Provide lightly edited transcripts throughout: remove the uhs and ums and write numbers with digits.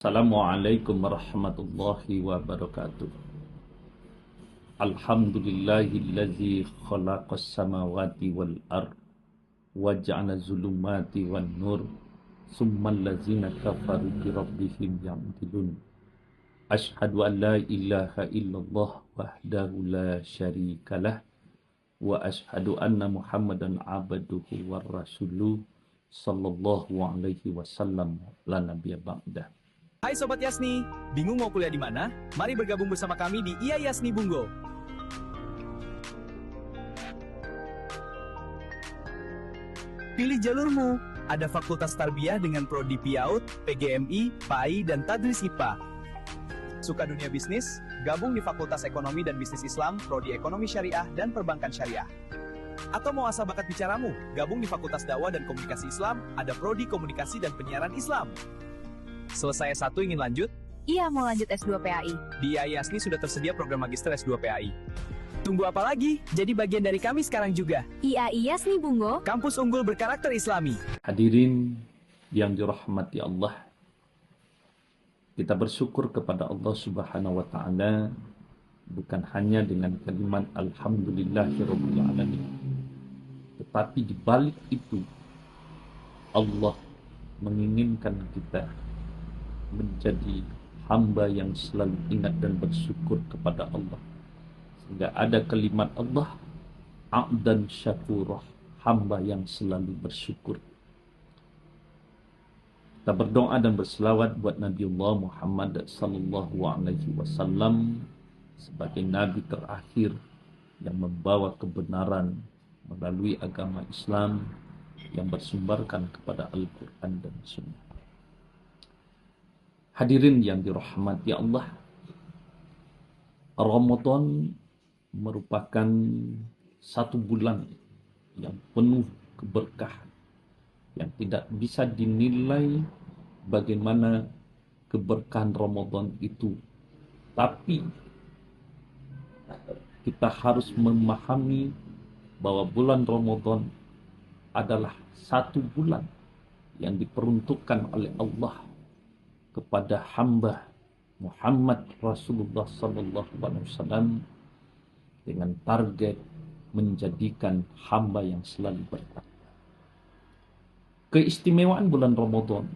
Assalamualaikum warahmatullahi wabarakatuh. Alhamdulillahillazi khalaqas samawati wal ard wa ja'ala zulumati wan nur summal ladzina kafaru bi rabbihim ya'dilun. Asyhadu an la ilaha illallah wahdahu la syarikalah wa asyhadu anna Muhammadan abduhu war rasuluh sallallahu alaihi wasallam la nabiyya ba'dah. Hai Sobat Yasni, bingung mau kuliah di mana? Mari bergabung bersama kami di IA Yasni Bungo. Pilih jalurmu. Ada Fakultas Tarbiyah dengan Prodi PIAUD, PGMI, PAI, dan Tadris IPA. Suka dunia bisnis? Gabung di Fakultas Ekonomi dan Bisnis Islam, Prodi Ekonomi Syariah, dan Perbankan Syariah. Atau mau asah bakat bicaramu? Gabung di Fakultas Dakwah dan Komunikasi Islam, ada Prodi Komunikasi dan Penyiaran Islam. Selesai S1 ingin lanjut? Iya, mau lanjut S2 PAI. Di IA Yasni sudah tersedia program Magister S2 PAI. Tunggu apa lagi? Jadi bagian dari kami sekarang juga. IA Yasni Bungo, Kampus unggul berkarakter Islami. Hadirin yang dirahmati Allah, kita bersyukur kepada Allah Subhanahu wa Ta'ala bukan hanya dengan kalimat Alhamdulillahirabbil alamin, tetapi di balik itu Allah menginginkan kita menjadi hamba yang selalu ingat dan bersyukur kepada Allah, sehingga ada kalimat Allah abdan syakurah, hamba yang selalu bersyukur. Kita berdoa dan berselawat buat Nabiullah Muhammad sallallahu alaihi wasallam sebagai nabi terakhir yang membawa kebenaran melalui agama Islam yang bersumberkan kepada Al-Quran dan Sunnah. Hadirin yang dirahmati Allah, Ramadan merupakan satu bulan yang penuh keberkahan, yang tidak bisa dinilai bagaimana keberkahan Ramadan itu. Tapi kita harus memahami bahwa bulan Ramadan adalah satu bulan yang diperuntukkan oleh Allah kepada hamba Muhammad Rasulullah sallallahu alaihi wasallam dengan target menjadikan hamba yang selalu bertakwa. Keistimewaan bulan Ramadan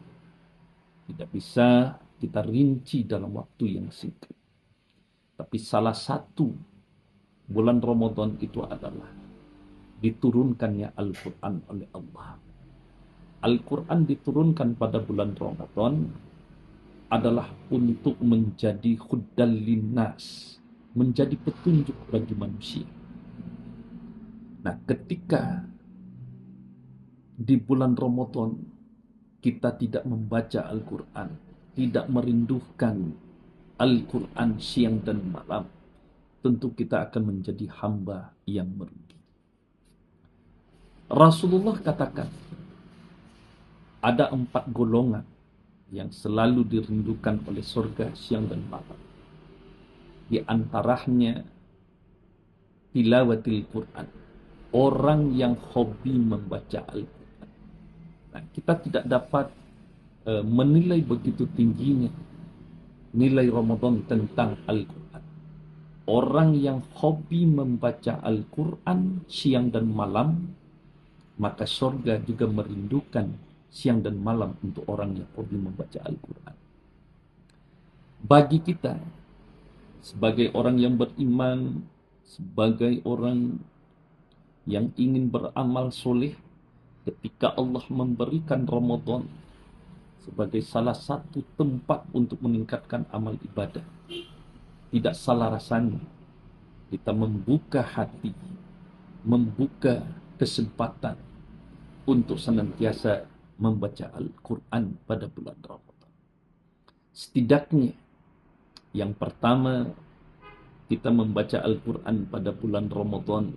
tidak bisa kita rinci dalam waktu yang singkat. Tapi salah satu bulan Ramadan itu adalah diturunkannya Al-Quran oleh Allah. Al-Quran diturunkan pada bulan Ramadan adalah untuk menjadi huddal linnas, menjadi petunjuk bagi manusia. Nah, ketika di bulan Ramadan kita tidak membaca Al-Quran, tidak merindukan Al-Quran siang dan malam, tentu kita akan menjadi hamba yang merugi. Rasulullah katakan, ada 4 golongan yang selalu dirindukan oleh surga siang dan malam. Di antaranya tilawatil Quran, orang yang hobi membaca Al-Quran. Nah, kita tidak dapat menilai begitu tingginya nilai Ramadan tentang Al-Quran. Orang yang hobi membaca Al-Quran siang dan malam, maka surga juga merindukan siang dan malam untuk orang yang hobi membaca Al-Quran. Bagi kita, sebagai orang yang beriman, sebagai orang yang ingin beramal soleh, ketika Allah memberikan Ramadan sebagai salah satu tempat untuk meningkatkan amal ibadah, tidak salah rasanya kita membuka hati, membuka kesempatan untuk senantiasa membaca Al-Quran pada bulan Ramadan. Setidaknya yang pertama, kita membaca Al-Quran pada bulan Ramadan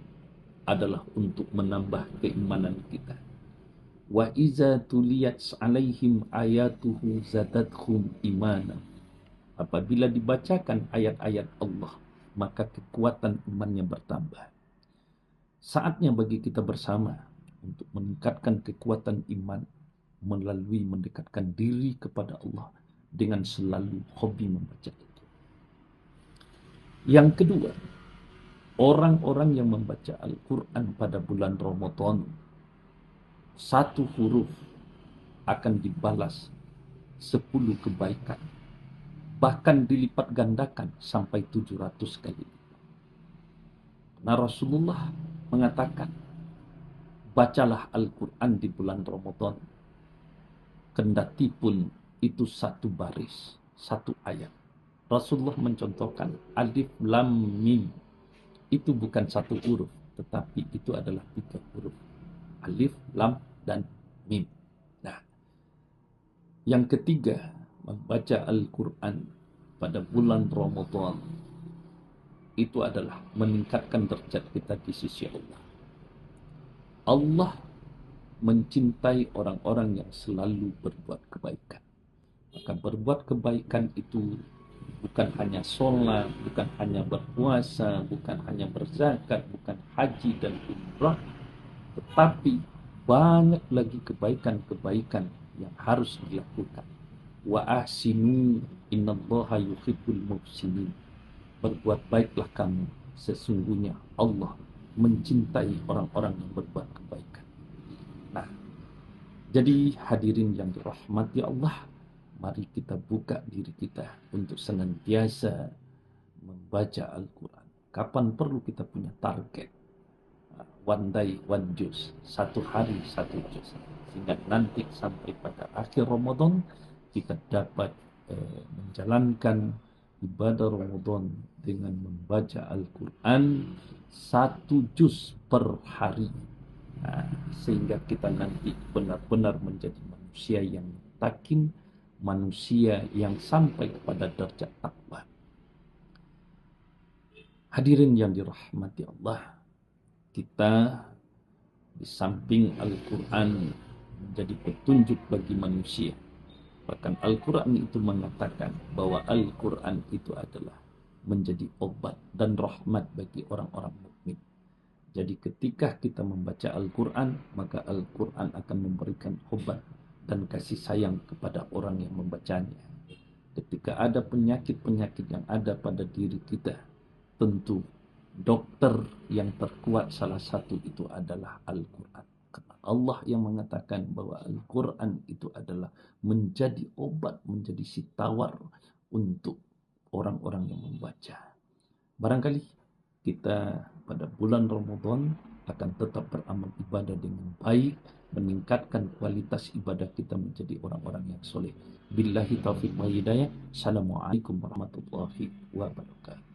adalah untuk menambah keimanan kita. Wa iza tuliyat alaihim ayatuhu zadatuhum imana. Apabila dibacakan ayat-ayat Allah, maka kekuatan imannya bertambah. Saatnya bagi kita bersama untuk meningkatkan kekuatan iman melalui mendekatkan diri kepada Allah dengan selalu hobi membaca itu. Yang kedua, orang-orang yang membaca Al-Quran pada bulan Ramadan, satu huruf akan dibalas 10 kebaikan, bahkan dilipat gandakan sampai 700 kali. Nah, Rasulullah mengatakan, bacalah Al-Quran di bulan Ramadan, kendati pun itu satu baris, satu ayat. Rasulullah mencontohkan alif lam mim, itu bukan satu huruf, tetapi itu adalah 3 huruf. Alif, lam, dan mim. Nah, yang ketiga, membaca Al-Quran pada bulan Ramadan itu adalah meningkatkan derajat kita di sisi Allah. Allah mencintai orang-orang yang selalu berbuat kebaikan. Maka berbuat kebaikan itu bukan hanya sholat, bukan hanya berpuasa, bukan hanya berzakat, bukan haji dan umrah, tetapi banyak lagi kebaikan-kebaikan yang harus dilakukan. Wa ahsinu innallaha yuhibbul muhsinin. Berbuat baiklah kamu, sesungguhnya Allah mencintai orang-orang yang berbuat kebaikan. Nah, jadi hadirin yang dirahmati Allah, mari kita buka diri kita untuk senantiasa membaca Al-Quran. Kapan perlu kita punya target? One day, one juz. Satu hari, satu juz. Sehingga nanti sampai pada akhir Ramadan, kita dapat menjalankan ibadah Ramadan dengan membaca Al-Quran 1 juz per hari. Nah, sehingga kita nanti benar-benar menjadi manusia yang takin, manusia yang sampai kepada derajat takwa. Hadirin yang dirahmati Allah, kita di samping Al-Quran menjadi petunjuk bagi manusia. Bahkan Al-Quran itu mengatakan bahwa Al-Quran itu adalah menjadi obat dan rahmat bagi orang-orang mukmin. Jadi ketika kita membaca Al-Quran, maka Al-Quran akan memberikan obat dan kasih sayang kepada orang yang membacanya. Ketika ada penyakit-penyakit yang ada pada diri kita, tentu dokter yang terkuat salah satu itu adalah Al-Quran. Karena Allah yang mengatakan bahwa Al-Quran itu adalah menjadi obat, menjadi si tawar untuk orang-orang yang membaca. Barangkali kita pada bulan Ramadan akan tetap beramal ibadah dengan baik, meningkatkan kualitas ibadah kita menjadi orang-orang yang soleh. Billahi taufiq wa hidayah. Assalamualaikum warahmatullahi wabarakatuh.